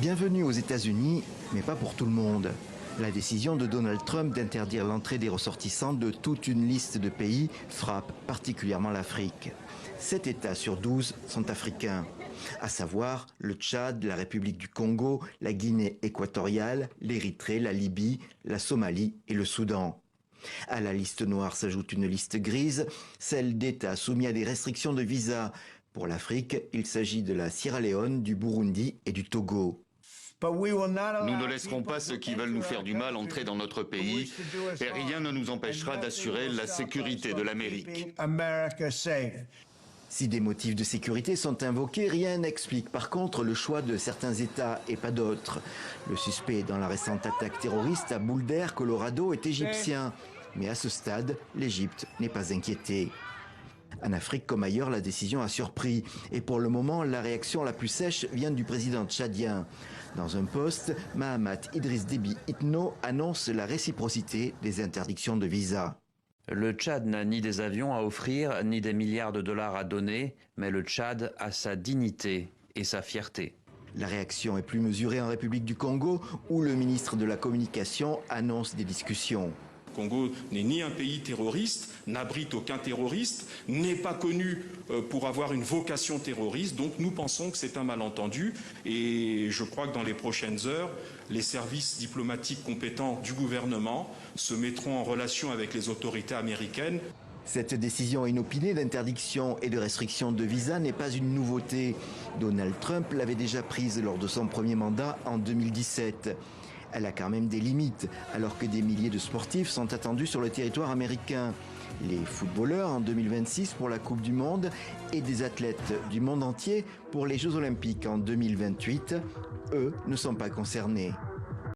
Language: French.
Bienvenue aux États-Unis, mais pas pour tout le monde. La décision de Donald Trump d'interdire l'entrée des ressortissants de toute une liste de pays frappe particulièrement l'Afrique. 7 États sur 12 sont africains, à savoir le Tchad, la République du Congo, la Guinée équatoriale, l'Érythrée, la Libye, la Somalie et le Soudan. À la liste noire s'ajoute une liste grise, celle d'États soumis à des restrictions de visa. Pour l'Afrique, il s'agit de la Sierra Leone, du Burundi et du Togo. Nous ne laisserons pas ceux qui veulent nous faire du mal entrer dans notre pays et rien ne nous empêchera d'assurer la sécurité de l'Amérique. Si des motifs de sécurité sont invoqués, rien n'explique par contre le choix de certains États et pas d'autres. Le suspect dans la récente attaque terroriste à Boulder, Colorado, est égyptien. Mais à ce stade, l'Égypte n'est pas inquiétée. En Afrique comme ailleurs, la décision a surpris. Et pour le moment, la réaction la plus sèche vient du président tchadien. Dans un post, Mahamat Idriss Déby Itno annonce la réciprocité des interdictions de visa. Le Tchad n'a ni des avions à offrir, ni des milliards de dollars à donner, mais le Tchad a sa dignité et sa fierté. La réaction est plus mesurée en République du Congo, où le ministre de la Communication annonce des discussions. Le Congo n'est ni un pays terroriste, n'abrite aucun terroriste, n'est pas connu pour avoir une vocation terroriste, donc nous pensons que c'est un malentendu et je crois que dans les prochaines heures, les services diplomatiques compétents du gouvernement se mettront en relation avec les autorités américaines. Cette décision inopinée d'interdiction et de restriction de visa n'est pas une nouveauté. Donald Trump l'avait déjà prise lors de son premier mandat en 2017. Elle a quand même des limites, alors que des milliers de sportifs sont attendus sur le territoire américain. Les footballeurs en 2026 pour la Coupe du Monde et des athlètes du monde entier pour les Jeux Olympiques en 2028, eux ne sont pas concernés.